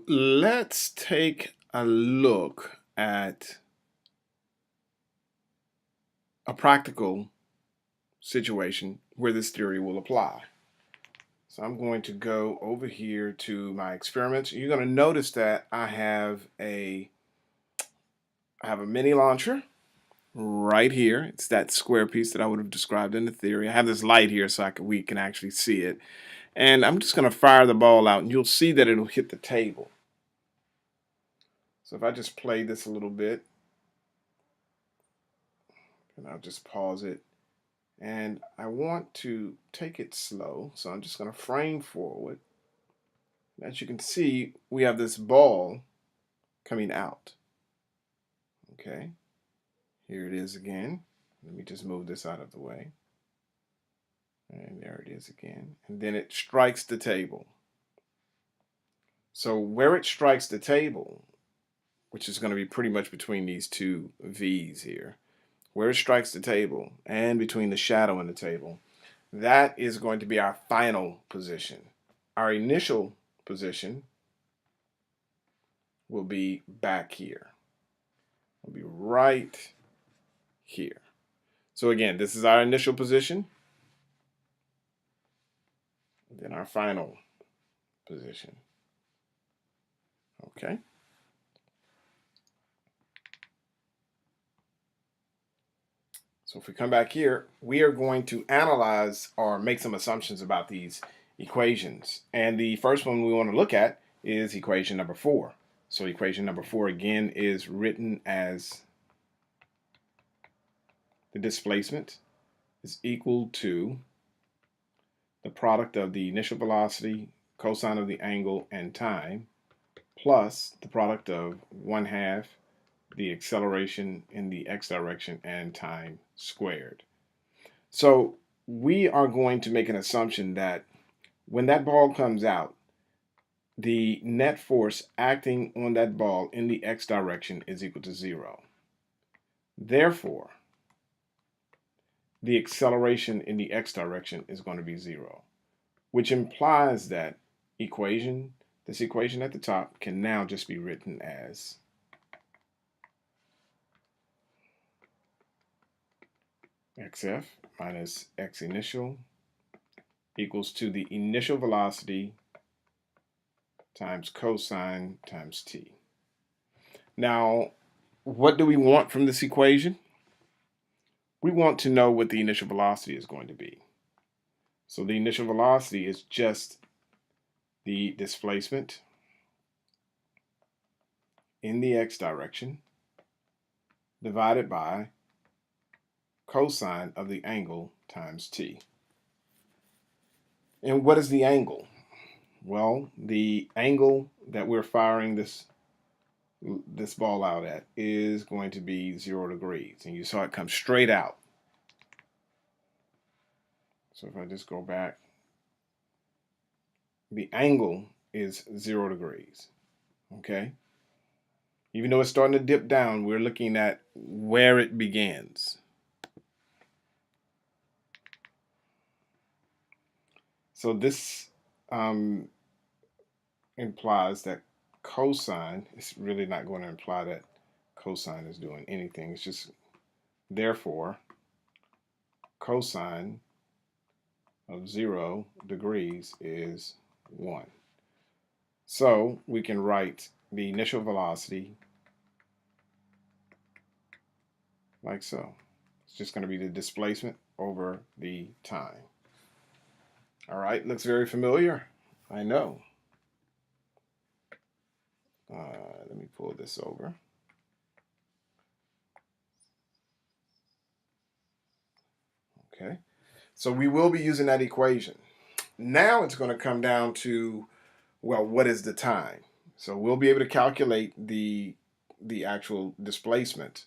let's take a look at a practical situation where this theory will apply. So I'm going to go over here to my experiments. You're going to notice that I have a mini launcher right here. It's that square piece that I would have described in the theory. I have this light here so we can actually see it. And I'm just going to fire the ball out, and you'll see that it'll hit the table. So if I just play this a little bit, and I'll just pause it. And I want to take it slow, so I'm just going to frame forward. As you can see, we have this ball coming out. Okay, here it is again. Let me just move this out of the way. And there it is again. And then it strikes the table. So where it strikes the table, which is going to be pretty much between these two V's here, where it strikes the table and between the shadow and the table, that is going to be our final position. Our initial position will be back here. It'll be right here. So again, this is our initial position, then our final position. Okay. So if we come back here, we are going to analyze or make some assumptions about these equations. And the first one we want to look at is equation number 4. So equation number 4 again is written as the displacement is equal to the product of the initial velocity, cosine of the angle, and time, plus the product of 1/2 the acceleration in the x direction and time squared. So we are going to make an assumption that when that ball comes out, the net force acting on that ball in the x direction is equal to 0. Therefore, the acceleration in the x direction is going to be 0, which implies that this equation at the top can now just be written as xf minus x initial equals to the initial velocity times cosine times t. Now, what do we want from this equation? We want to know what the initial velocity is going to be. So the initial velocity is just the displacement in the x direction divided by cosine of the angle times t. And what is the angle? Well, the angle that we're firing this ball out at is going to be 0 degrees. And you saw it come straight out. So if I just go back, the angle is 0 degrees. Okay? Even though it's starting to dip down, we're looking at where it begins. So this implies that cosine is really not going to imply that cosine is doing anything. It's just, therefore, cosine of 0 degrees is 1. So we can write the initial velocity like so. It's just going to be the displacement over the time. All right, looks very familiar. I know. Let me pull this over. Okay, so we will be using that equation. Now it's going to come down to, well, what is the time? So we'll be able to calculate the actual displacement,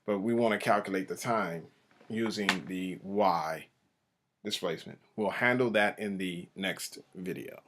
but we want to calculate the time using the y displacement. We'll handle that in the next video.